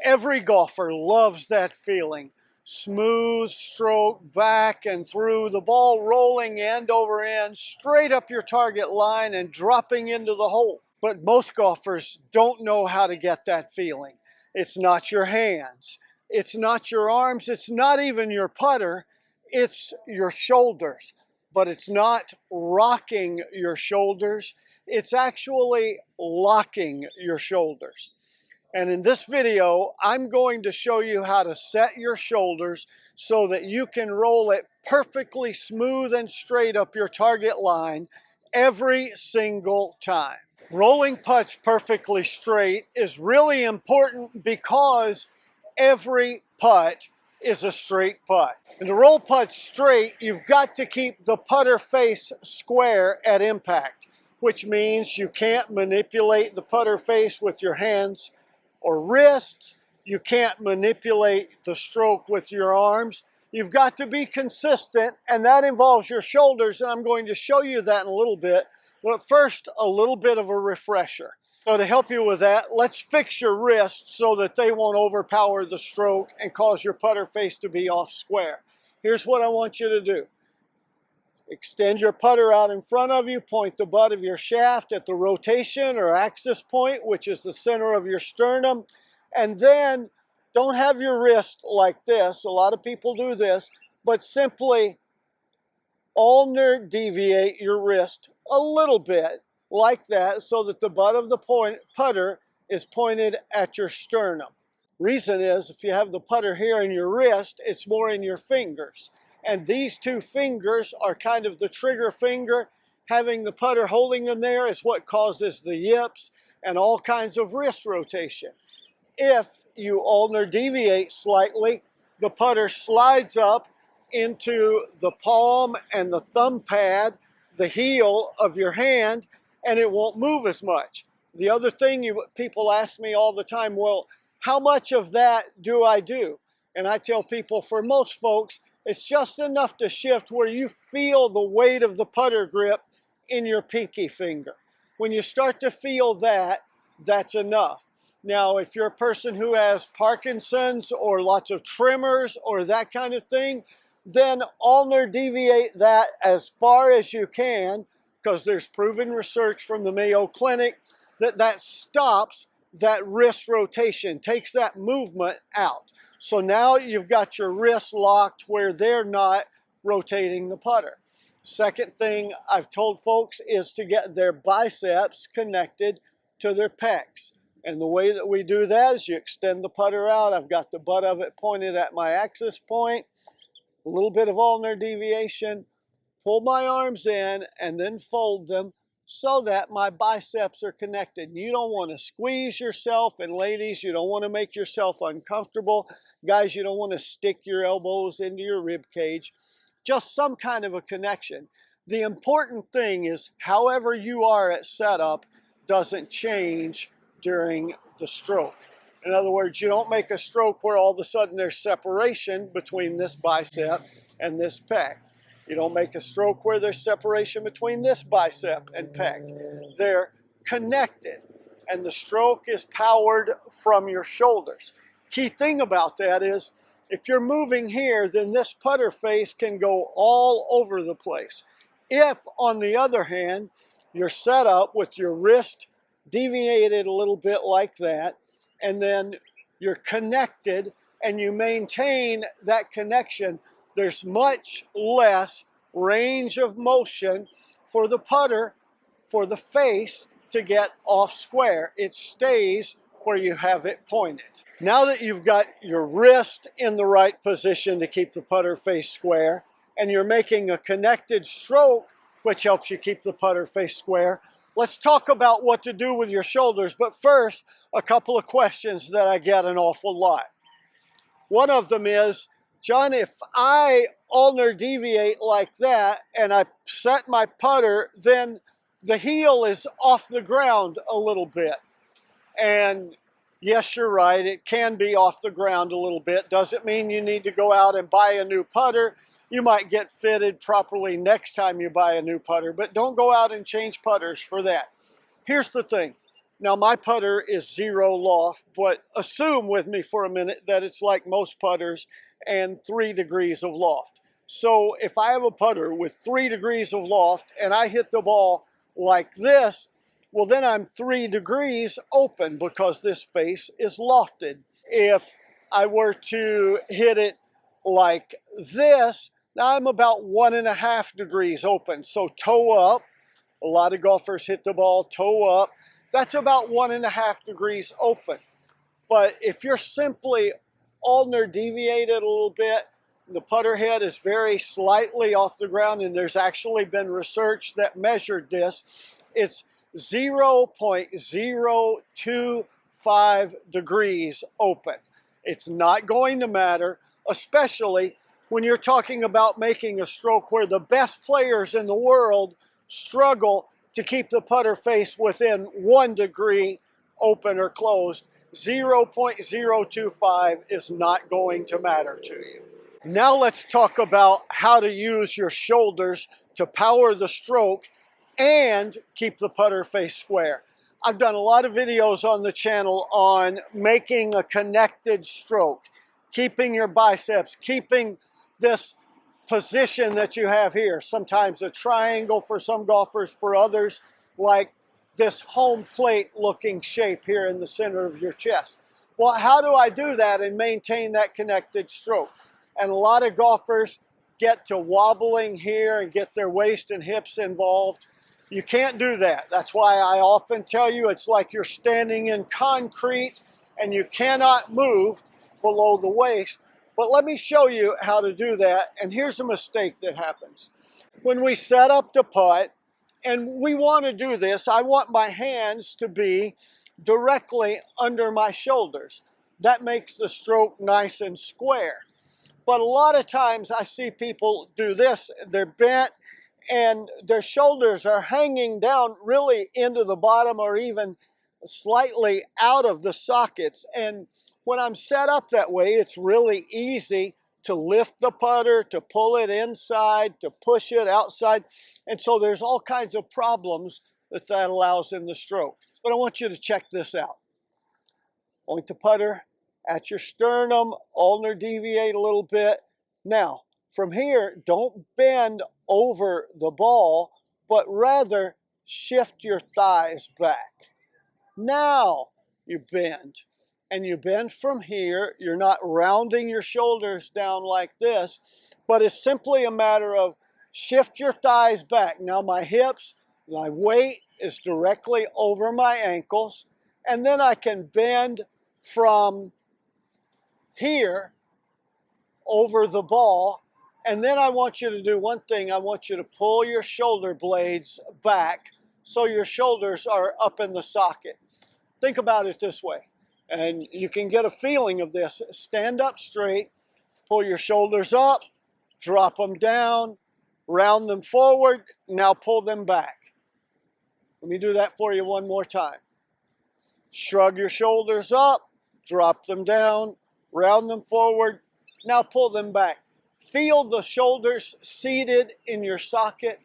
Every golfer loves that feeling. Smooth stroke back and through, the ball rolling end over end, straight up your target line and dropping into the hole. But most golfers don't know how to get that feeling. It's not your hands, it's not your arms, it's not even your putter, it's your shoulders. But it's not rocking your shoulders, it's actually locking your shoulders. And in this video, I'm going to show you how to set your shoulders so that you can roll it perfectly smooth and straight up your target line every single time. Rolling putts perfectly straight is really important because every putt is a straight putt. And to roll putts straight, you've got to keep the putter face square at impact, which means you can't manipulate the putter face with your hands or wrists. You can't manipulate the stroke with your arms. You've got to be consistent, and that involves your shoulders, and I'm going to show you that in a little bit. But first, a little bit of a refresher. So to help you with that, let's fix your wrists so that they won't overpower the stroke and cause your putter face to be off square. Here's what I want you to do. Extend your putter out in front of you, point the butt of your shaft at the rotation or axis point, which is the center of your sternum, and then don't have your wrist like this. A lot of people do this, but simply ulnar deviate your wrist a little bit like that so that the butt of the putter is pointed at your sternum. Reason is, if you have the putter here in your wrist, it's more in your fingers. And these two fingers are kind of the trigger finger. Having the putter holding them there is what causes the yips and all kinds of wrist rotation. If you ulnar deviate slightly, the putter slides up into the palm and the thumb pad, the heel of your hand, and it won't move as much. The other thing people ask me all the time, well, how much of that do I do? And I tell people, for most folks, it's just enough to shift where you feel the weight of the putter grip in your pinky finger. When you start to feel that, that's enough. Now, if you're a person who has Parkinson's or lots of tremors or that kind of thing, then ulnar deviate that as far as you can, because there's proven research from the Mayo Clinic that stops that wrist rotation, takes that movement out. So now you've got your wrists locked where they're not rotating the putter. Second thing I've told folks is to get their biceps connected to their pecs. And the way that we do that is you extend the putter out. I've got the butt of it pointed at my axis point. A little bit of ulnar deviation. Pull my arms in and then fold them so that my biceps are connected. You don't want to squeeze yourself, and ladies, you don't want to make yourself uncomfortable. Guys, you don't want to stick your elbows into your rib cage. Just some kind of a connection. The important thing is however you are at setup doesn't change during the stroke. In other words, you don't make a stroke where all of a sudden there's separation between this bicep and this pec. You don't make a stroke where there's separation between this bicep and pec. They're connected, and the stroke is powered from your shoulders. Key thing about that is, if you're moving here, then this putter face can go all over the place. If, on the other hand, you're set up with your wrist deviated a little bit like that, and then you're connected and you maintain that connection, there's much less range of motion for the putter, for the face to get off square. It stays where you have it pointed. Now that you've got your wrist in the right position to keep the putter face square, and you're making a connected stroke, which helps you keep the putter face square, let's talk about what to do with your shoulders. But first, a couple of questions that I get an awful lot. One of them is, John, if I ulnar deviate like that and I set my putter, then the heel is off the ground a little bit. And yes, you're right, it can be off the ground a little bit. Doesn't mean you need to go out and buy a new putter. You might get fitted properly next time you buy a new putter, but don't go out and change putters for that. Here's the thing. Now my putter is 0 loft, but assume with me for a minute that it's like most putters and 3 degrees of loft. So if I have a putter with 3 degrees of loft and I hit the ball like this, well then I'm 3 degrees open because this face is lofted. If I were to hit it like this, now I'm about 1.5 degrees open. So toe up. A lot of golfers hit the ball toe up. That's about 1.5 degrees open. But if you're simply ulnar deviated a little bit, the putter head is very slightly off the ground, and there's actually been research that measured this. It's 0.025 degrees open. It's not going to matter, especially when you're talking about making a stroke where the best players in the world struggle to keep the putter face within 1 degree open or closed. 0.025 is not going to matter to you. Now let's talk about how to use your shoulders to power the stroke and keep the putter face square. I've done a lot of videos on the channel on making a connected stroke, keeping your biceps, keeping this position that you have here. Sometimes a triangle for some golfers, for others like this home plate looking shape here in the center of your chest. Well, how do I do that and maintain that connected stroke? And a lot of golfers get to wobbling here and get their waist and hips involved. You can't do that. That's why I often tell you it's like you're standing in concrete and you cannot move below the waist. But let me show you how to do that. And here's a mistake that happens. When we set up the putt, and we want to do this, I want my hands to be directly under my shoulders. That makes the stroke nice and square. But a lot of times I see people do this, they're bent and their shoulders are hanging down really into the bottom or even slightly out of the sockets. And when I'm set up that way, it's really easy to lift the putter, to pull it inside, to push it outside. And so there's all kinds of problems that allows in the stroke. But I want you to check this out. Point the putter at your sternum, ulnar deviate a little bit. Now, from here, don't bend over the ball, but rather shift your thighs back. Now you bend. And you bend from here. You're not rounding your shoulders down like this, but it's simply a matter of shift your thighs back. Now my hips, my weight is directly over my ankles, and then I can bend from here over the ball. And then I want you to do one thing. I want you to pull your shoulder blades back so your shoulders are up in the socket. Think about it this way, and you can get a feeling of this. Stand up straight, pull your shoulders up, drop them down, round them forward, now pull them back. Let me do that for you one more time. Shrug your shoulders up, drop them down, round them forward, now pull them back. Feel the shoulders seated in your socket.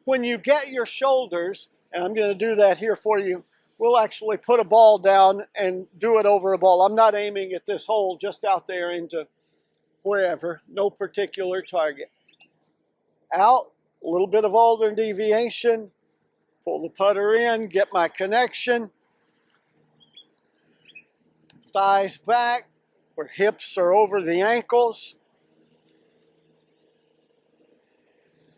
When you get your shoulders, and I'm going to do that here for you, we'll actually put a ball down and do it over a ball. I'm not aiming at this hole, just out there into wherever, no particular target. Out, a little bit of ulnar deviation, pull the putter in, get my connection, thighs back, where hips are over the ankles.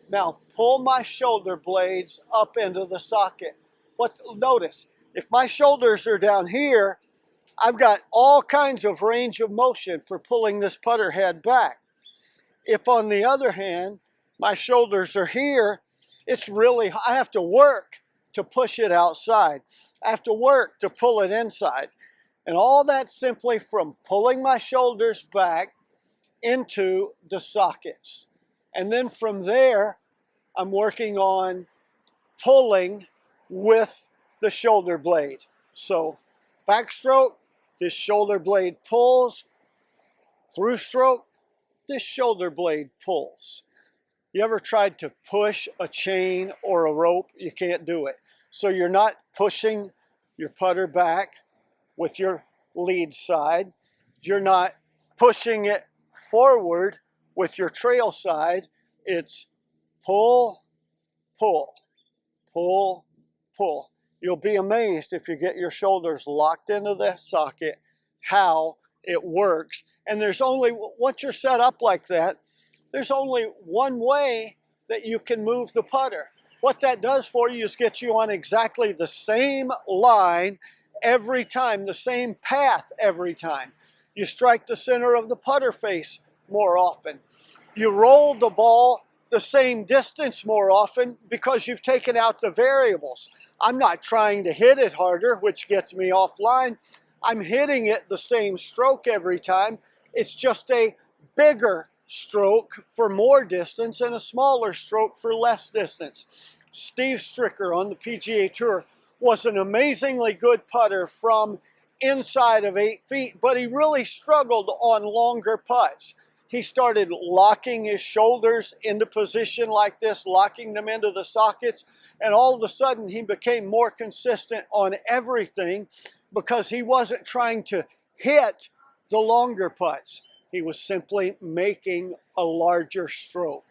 Now pull my shoulder blades up into the socket. But notice, if my shoulders are down here, I've got all kinds of range of motion for pulling this putter head back. If on the other hand, my shoulders are here, it's really, I have to work to push it outside. I have to work to pull it inside. And all that simply from pulling my shoulders back into the sockets. And then from there, I'm working on pulling with the shoulder blade. So backstroke, this shoulder blade pulls. Through stroke, this shoulder blade pulls. You ever tried to push a chain or a rope? You can't do it. So you're not pushing your putter back with your lead side. You're not pushing it forward with your trail side. It's pull, pull, pull, pull. You'll be amazed if you get your shoulders locked into the socket how it works. And there's only, once you're set up like that, there's only one way that you can move the putter. What that does for you is get you on exactly the same line every time, the same path every time. You strike the center of the putter face more often. You roll the ball the same distance more often because you've taken out the variables. I'm not trying to hit it harder, which gets me offline. I'm hitting it the same stroke every time. It's just a bigger stroke for more distance and a smaller stroke for less distance. Steve Stricker on the PGA Tour was an amazingly good putter from inside of 8 feet, but he really struggled on longer putts. He started locking his shoulders into position like this, locking them into the sockets, and all of a sudden he became more consistent on everything because he wasn't trying to hit the longer putts. He was simply making a larger stroke.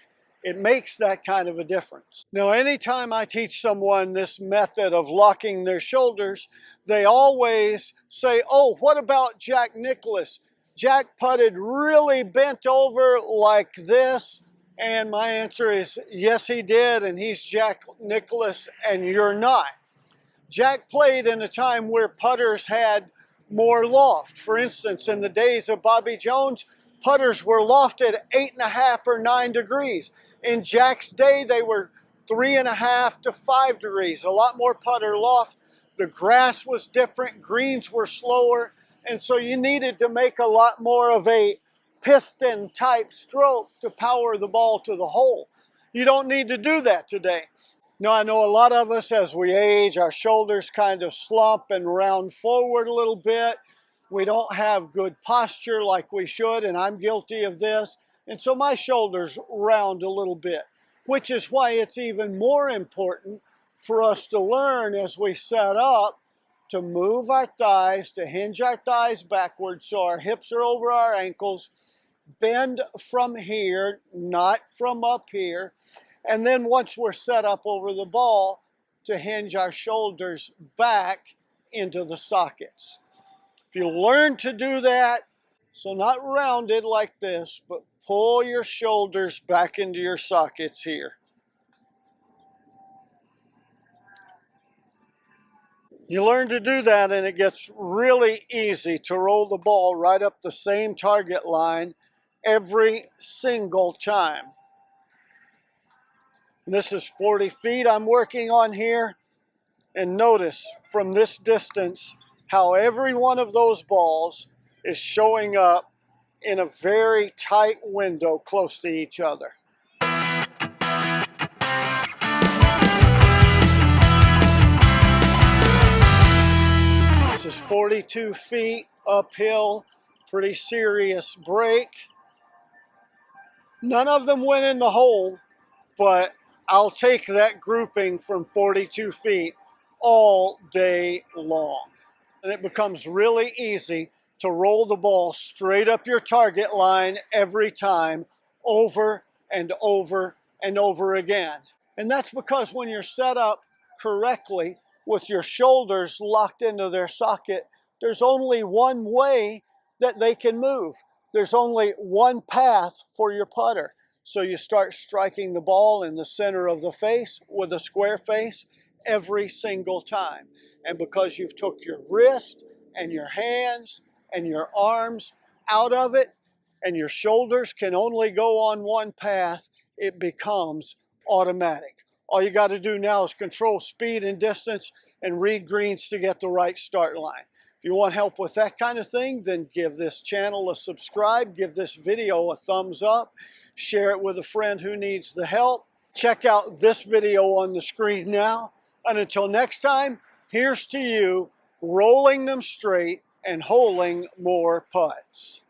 It makes that kind of a difference. Now, anytime I teach someone this method of locking their shoulders, they always say, oh, what about Jack Nicklaus? Jack putted really bent over like this. And my answer is, yes, he did. And he's Jack Nicklaus, and you're not. Jack played in a time where putters had more loft. For instance, in the days of Bobby Jones, putters were lofted 8.5 or 9 degrees. In Jack's day, they were 3.5 to 5 degrees, a lot more putter loft. The grass was different, greens were slower, and so you needed to make a lot more of a piston type stroke to power the ball to the hole. You don't need to do that today. Now, I know a lot of us, as we age, our shoulders kind of slump and round forward a little bit. We don't have good posture like we should, and I'm guilty of this. And so my shoulders round a little bit, which is why it's even more important for us to learn as we set up to move our thighs, to hinge our thighs backwards so our hips are over our ankles, bend from here, not from up here. And then once we're set up over the ball, to hinge our shoulders back into the sockets. If you learn to do that, so not rounded like this, but pull your shoulders back into your sockets here. You learn to do that and it gets really easy to roll the ball right up the same target line every single time. This is 40 feet I'm working on here. And notice from this distance how every one of those balls is showing up in a very tight window close to each other. This is 42 feet uphill, pretty serious break. None of them went in the hole, but I'll take that grouping from 42 feet all day long. And it becomes really easy to roll the ball straight up your target line every time, over and over and over again. And that's because when you're set up correctly with your shoulders locked into their socket, there's only one way that they can move. There's only one path for your putter. So you start striking the ball in the center of the face with a square face every single time. And because you've took your wrist and your hands and your arms out of it, and your shoulders can only go on one path, it becomes automatic. All you got to do now is control speed and distance and read greens to get the right start line. If you want help with that kind of thing, then give this channel a subscribe, give this video a thumbs up, share it with a friend who needs the help. Check out this video on the screen now. And until next time, here's to you rolling them straight and holing more putts.